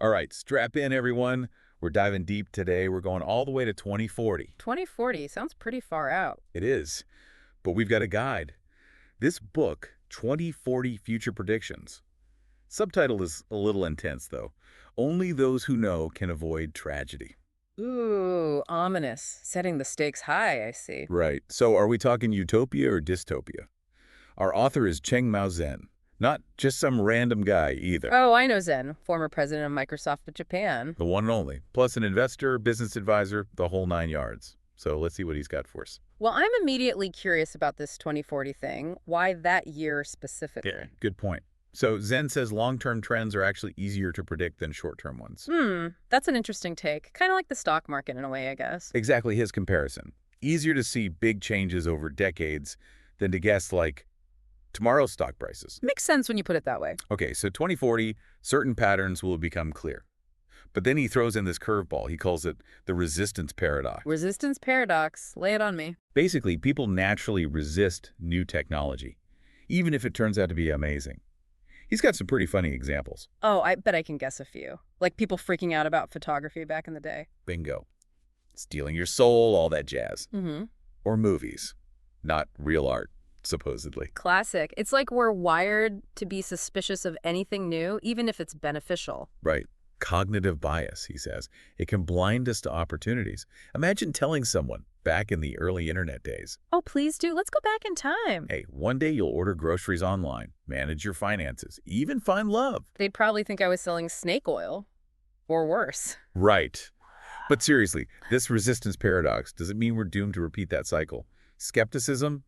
All right, strap in, everyone. We're diving deep today. We're going all the way to 2040. 2040 sounds pretty far out. It is, but we've got a guide. This book, 2040 Future Predictions. Subtitle is a little intense, though. Only those who know can avoid tragedy. Ooh, ominous. Setting the stakes high, I see. Right. So are we talking utopia or dystopia? Our author is Cheng, not just some random guy either. Oh, I know Zen, former president of Microsoft of Japan. The one and only. Plus an investor, business advisor, the whole 9 yards. So let's see what he's got for us. Well, I'm immediately curious about this 2040 thing. Why that year specifically? Good point. So Zen says long-term trends are actually easier to predict than short-term ones. That's an interesting take. Kind of like the stock market in a way, I guess. Exactly his comparison. Easier to see big changes over decades than to guess, like, tomorrow's stock prices. Makes sense when you put it that way. Okay, so 2040, certain patterns will become clear. But then he throws in this curveball. He calls it the resistance paradox. Resistance paradox. Lay it on me. Basically, people naturally resist new technology, even if it turns out to be amazing. He's got some pretty funny examples. Oh, I bet I can guess a few. Like people freaking out about photography back in the day. Bingo. Stealing your soul, all that jazz. Or movies. Not real art, supposedly. Classic. It's like we're wired to be suspicious of anything new, even if it's beneficial. Right. Cognitive bias, he says. It can blind us to opportunities. Imagine telling someone back in the early internet days, Oh, please do. Let's go back in time. hey, one day you'll order groceries online, manage your finances, even find love. They'd probably think I was selling snake oil. Or worse. Right. But seriously, this resistance paradox, does it mean we're doomed to repeat that cycle? Skepticism,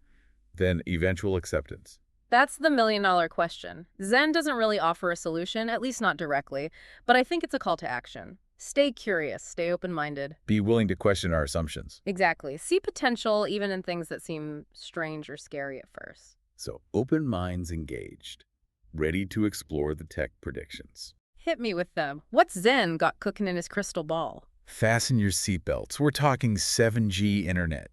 then eventual acceptance. That's the million-dollar question. Zen doesn't really offer a solution, at least not directly, but I think it's a call to action. Stay curious, stay open-minded. Be willing to question our assumptions. Exactly. See potential even in things that seem strange or scary at first. So open minds engaged, ready to explore the tech predictions. Hit me with them. What's Zen got cooking in his crystal ball? Fasten your seatbelts. We're talking 7G internet,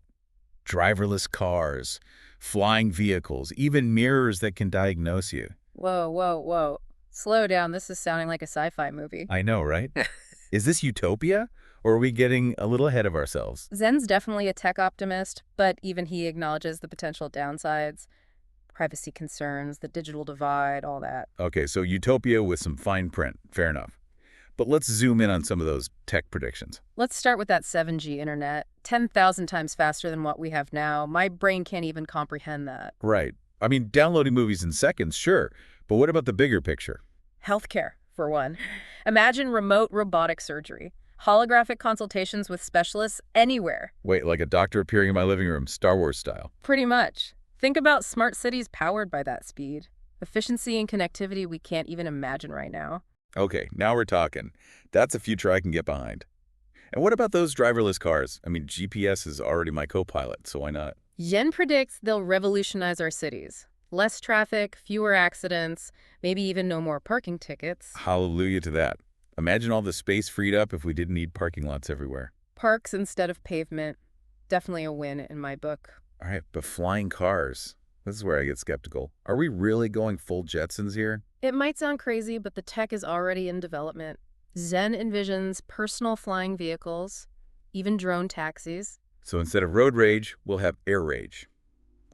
driverless cars, flying vehicles, even mirrors that can diagnose you. Whoa, whoa, whoa. Slow down. This is sounding like a sci-fi movie. I know, right? Is this utopia, or are we getting a little ahead of ourselves? Zen's definitely a tech optimist, but even he acknowledges the potential downsides. Privacy concerns, the digital divide, all that. Okay, so utopia with some fine print. Fair enough. But let's zoom in on some of those tech predictions. Let's start with that 7G internet. 10,000 times faster than what we have now. My brain can't even comprehend that. Right. I mean, downloading movies in seconds, sure. But what about the bigger picture? Healthcare, for one. Imagine remote robotic surgery. Holographic consultations with specialists anywhere. Wait, like a doctor appearing in my living room, Star Wars style. Pretty much. Think about smart cities powered by that speed. Efficiency and connectivity we can't even imagine right now. Okay, now we're talking. That's a future I can get behind. And what about those driverless cars? I mean, GPS is already my co-pilot, so why not? Yen predicts they'll revolutionize our cities. Less traffic, fewer accidents, maybe even no more parking tickets. Hallelujah to that. Imagine all the space freed up if we didn't need parking lots everywhere. Parks instead of pavement. Definitely a win in my book. All right, but flying cars. This is where I get skeptical. Are we really going full Jetsons here? It might sound crazy, but the tech is already in development. Zen envisions personal flying vehicles, even drone taxis. So instead of road rage, we'll have air rage.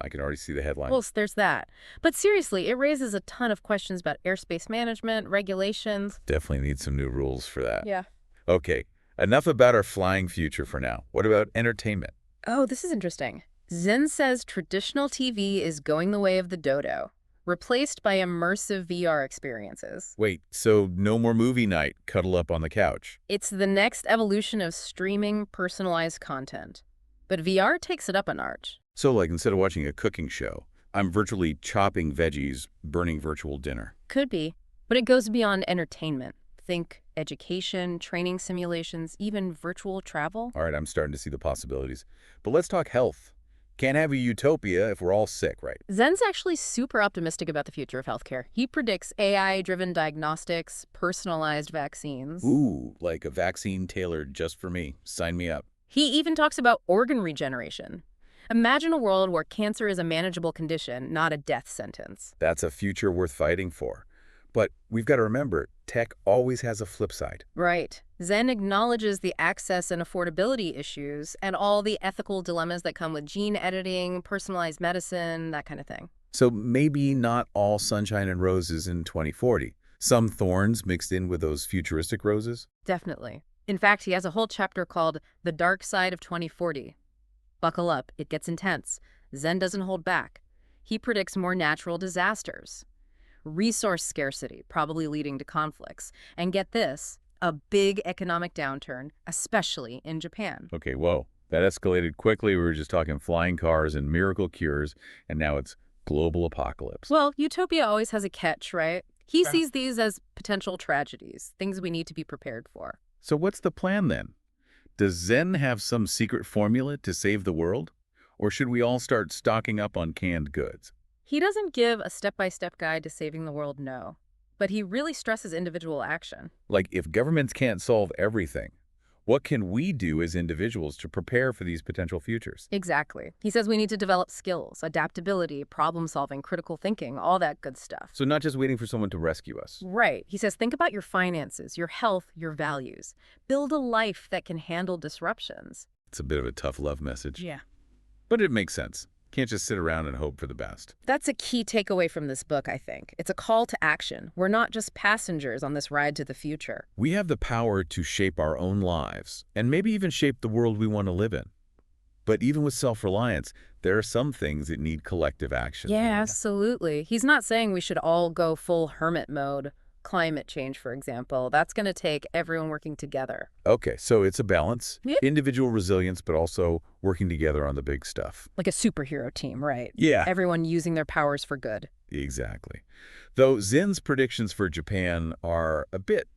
I can already see the headline. Well, there's that. But seriously, it raises a ton of questions about airspace management, regulations. Definitely need some new rules for that. Yeah. Okay, enough about our flying future for now. What about entertainment? Oh, this is interesting. Zen says traditional TV is going the way of the dodo, replaced by immersive VR experiences. Wait, so no more movie night, cuddle up on the couch. It's the next evolution of streaming personalized content. But VR takes it up a notch. So like instead of watching a cooking show, I'm virtually chopping veggies, burning virtual dinner. Could be, but it goes beyond entertainment. Think education, training simulations, even virtual travel. All right, I'm starting to see the possibilities. But let's talk health. Can't have a utopia if we're all sick, right? Zen's actually super optimistic about the future of healthcare. He predicts AI-driven diagnostics, personalized vaccines. Ooh, like a vaccine tailored just for me. Sign me up. He even talks about organ regeneration. Imagine a world where cancer is a manageable condition, not a death sentence. That's a future worth fighting for. But we've got to remember, tech always has a flip side. Right. Zen acknowledges the access and affordability issues and all the ethical dilemmas that come with gene editing, personalized medicine, that kind of thing. So maybe not all sunshine and roses in 2040. Some thorns mixed in with those futuristic roses? Definitely. In fact, he has a whole chapter called The Dark Side of 2040. Buckle up, it gets intense. Zen doesn't hold back. He predicts more natural disasters, resource scarcity, probably leading to conflicts, and get this, a big economic downturn, especially in Japan. Okay, whoa. That escalated quickly. We were just talking flying cars and miracle cures, and now it's global apocalypse. Well, utopia always has a catch, right? He Yeah. sees these as potential tragedies, things we need to be prepared for. So what's the plan then? Does Zen have some secret formula to save the world? Or should we all start stocking up on canned goods? He doesn't give a step-by-step guide to saving the world, no. But he really stresses individual action. Like, if governments can't solve everything, what can we do as individuals to prepare for these potential futures? Exactly. He says we need to develop skills, adaptability, problem-solving, critical thinking, all that good stuff. So not just waiting for someone to rescue us. Right. He says think about your finances, your health, your values. Build a life that can handle disruptions. It's a bit of a tough love message. Yeah. But it makes sense. Can't just sit around and hope for the best. That's a key takeaway from this book, I think. It's a call to action. We're not just passengers on this ride to the future. We have the power to shape our own lives, and maybe even shape the world we want to live in. But even with self-reliance, there are some things that need collective action. Yeah, absolutely. He's not saying we should all go full hermit mode. Climate change, for example. That's going to take everyone working together. Okay, so it's a balance. Yeah. Individual resilience, but also working together on the big stuff. Like a superhero team, right? Yeah. Everyone using their powers for good. Exactly. Though Zen's predictions for Japan are a bit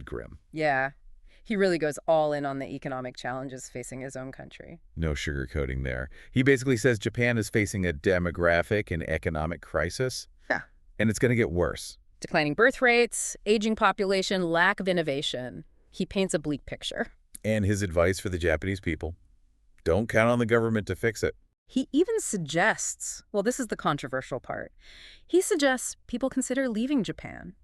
grim. Yeah. He really goes all in on the economic challenges facing his own country. No sugarcoating there. He basically says Japan is facing a demographic and economic crisis. Yeah. And it's going to get worse. Declining birth rates, aging population, lack of innovation. He paints a bleak picture. And his advice for the Japanese people: don't count on the government to fix it. He even suggests, well, this is the controversial part. He suggests people consider leaving Japan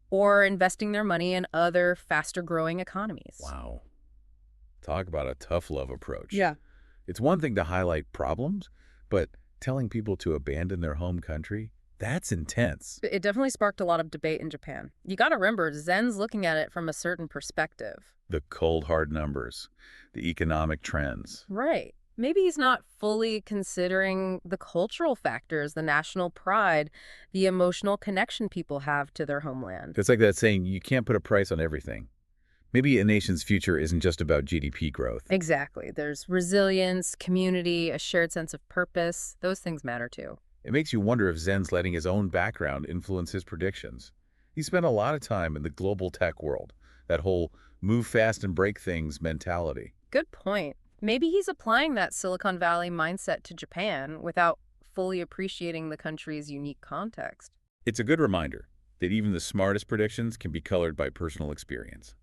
or investing their money in other faster-growing economies. Wow. Talk about a tough love approach. Yeah. It's one thing to highlight problems, but telling people to abandon their home country, that's intense. It definitely sparked a lot of debate in Japan. You got to remember, Zen's looking at it from a certain perspective. The cold, hard numbers, the economic trends. Right. Maybe he's not fully considering the cultural factors, the national pride, the emotional connection people have to their homeland. It's like that saying, you can't put a price on everything. Maybe a nation's future isn't just about GDP growth. Exactly. There's resilience, community, a shared sense of purpose. Those things matter too. It makes you wonder if Zen's letting his own background influence his predictions. He spent a lot of time in the global tech world, that whole move fast and break things mentality. Good point. Maybe he's applying that Silicon Valley mindset to Japan without fully appreciating the country's unique context. It's a good reminder that even the smartest predictions can be colored by personal experience.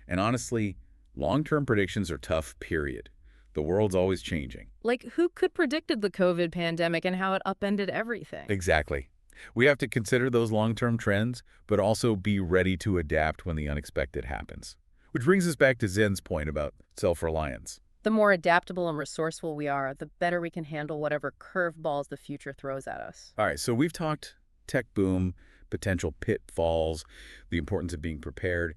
And honestly, long-term predictions are tough, period. The world's always changing. Like, who could predicted the COVID pandemic and how it upended everything? Exactly. We have to consider those long-term trends, but also be ready to adapt when the unexpected happens. Which brings us back to Zen's point about self-reliance. The more adaptable and resourceful we are, the better we can handle whatever curveballs the future throws at us. All right, so we've talked tech boom, potential pitfalls, the importance of being prepared.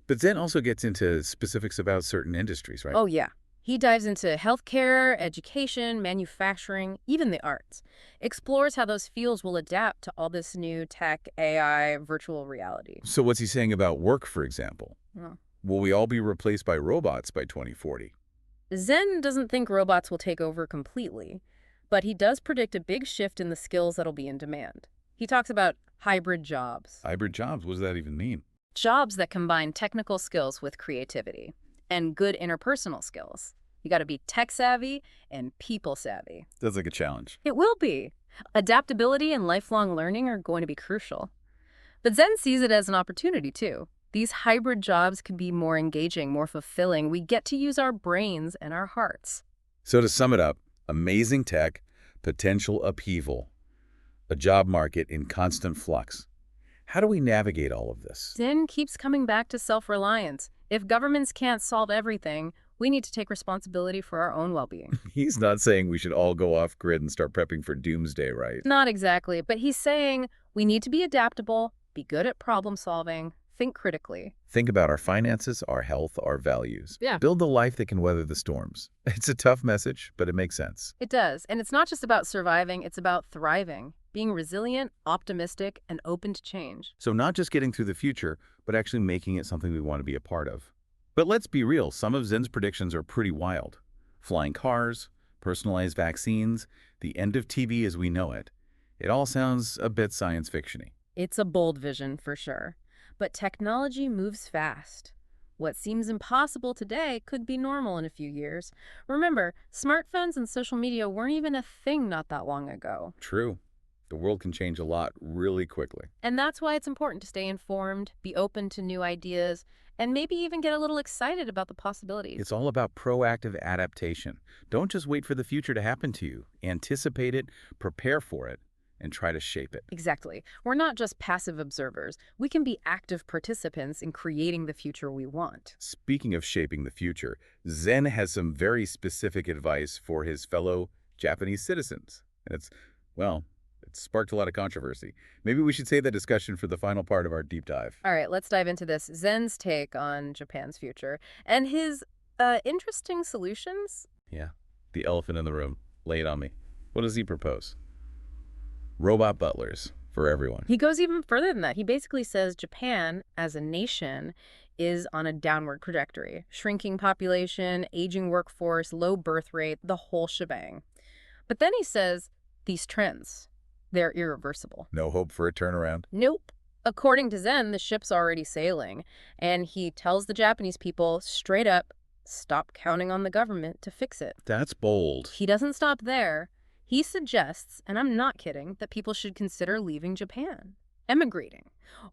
But Zen also gets into specifics about certain industries, right? Oh, yeah. He dives into healthcare, education, manufacturing, even the arts. Explores how those fields will adapt to all this new tech, AI, virtual reality. So what's he saying about work, for example? Well, Will we all be replaced by robots by 2040? Zen doesn't think robots will take over completely, but he does predict a big shift in the skills that'll be in demand. He talks about hybrid jobs. Hybrid jobs, what does that even mean? Jobs that combine technical skills with creativity and good interpersonal skills. You got to be tech savvy and people savvy. That's like a challenge. It will be. Adaptability and lifelong learning are going to be crucial. But Zen sees it as an opportunity too. These hybrid jobs can be more engaging, more fulfilling. We get to use our brains and our hearts. So to sum it up, amazing tech, potential upheaval, a job market in constant flux. How do we navigate all of this? Zen keeps coming back to self-reliance. If governments can't solve everything, we need to take responsibility for our own well-being. He's not saying we should all go off grid and start prepping for doomsday, right? Not exactly, but he's saying we need to be adaptable, be good at problem solving, think critically. Think about our finances, our health, our values. Yeah. Build the life that can weather the storms. It's a tough message, but it makes sense. It does, and it's not just about surviving, it's about thriving, being resilient, optimistic, and open to change. So not just getting through the future, but actually making it something we want to be a part of. But let's be real, some of Zen's predictions are pretty wild. Flying cars, personalized vaccines, the end of TV as we know it. It all sounds a bit science fiction-y. It's a bold vision, for sure. But technology moves fast. What seems impossible today could be normal in a few years. Remember, smartphones and social media weren't even a thing not that long ago. True. The world can change a lot really quickly. And that's why it's important to stay informed, be open to new ideas, and maybe even get a little excited about the possibilities. It's all about proactive adaptation. Don't just wait for the future to happen to you. Anticipate it, prepare for it, and try to shape it. Exactly. We're not just passive observers. We can be active participants in creating the future we want. Speaking of shaping the future, Zen has some very specific advice for his fellow Japanese citizens. And it's sparked a lot of controversy. Maybe we should save that discussion for the final part of our deep dive. All right, let's dive into this. Zen's take on Japan's future and his interesting solutions. Yeah, the elephant in the room. Lay it on me. What does he propose? Robot butlers for everyone. He goes even further than that. He basically says Japan, as a nation, is on a downward trajectory. Shrinking population, aging workforce, low birth rate, the whole shebang. But then he says these trends, they're irreversible. No hope for a turnaround? Nope. According to Zen, the ship's already sailing, and he tells the Japanese people straight up, stop counting on the government to fix it. That's bold. He doesn't stop there. He suggests, and I'm not kidding, that people should consider leaving Japan, emigrating,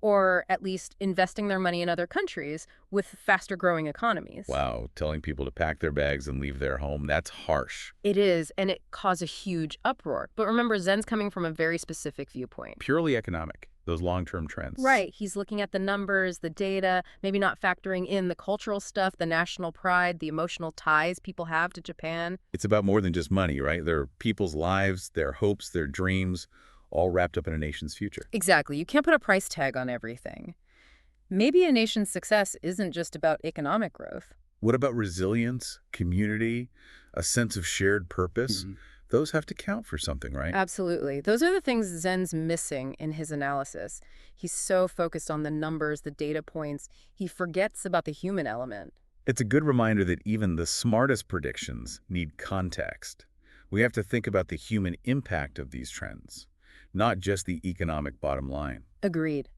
or at least investing their money in other countries with faster growing economies. Wow, telling people to pack their bags and leave their home, that's harsh. It is, and it caused a huge uproar. But remember, Zen's coming from a very specific viewpoint. Purely economic, those long-term trends. Right. He's looking at the numbers, the data, maybe not factoring in the cultural stuff, the national pride, the emotional ties people have to Japan. It's about more than just money, right? Their people's lives, their hopes, their dreams, all wrapped up in a nation's future. Exactly. You can't put a price tag on everything. Maybe a nation's success isn't just about economic growth. What about resilience, community, a sense of shared purpose? Those have to count for something, right? Absolutely. Those are the things Zen's missing in his analysis. He's so focused on the numbers, the data points, he forgets about the human element. It's a good reminder that even the smartest predictions need context. We have to think about the human impact of these trends, not just the economic bottom line. Agreed.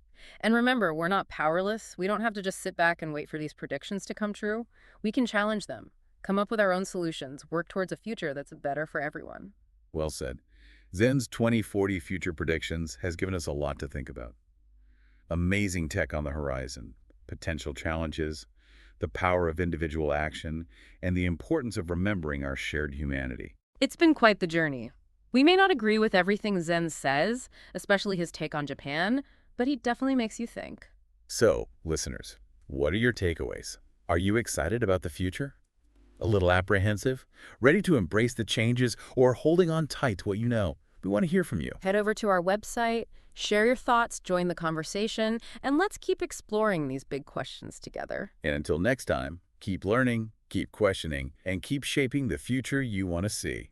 And remember, we're not powerless. We don't have to just sit back and wait for these predictions to come true. We can challenge them, come up with our own solutions, work towards a future that's better for everyone. Well said. Zen's 2040 future predictions has given us a lot to think about. Amazing tech on the horizon, potential challenges, the power of individual action, and the importance of remembering our shared humanity. It's been quite the journey. We may not agree with everything Zen says, especially his take on Japan, but he definitely makes you think. So, listeners, what are your takeaways? Are you excited about the future? A little apprehensive? Ready to embrace the changes, or holding on tight to what you know? We want to hear from you. Head over to our website, share your thoughts, join the conversation, and let's keep exploring these big questions together. And until next time, keep learning, keep questioning, and keep shaping the future you want to see.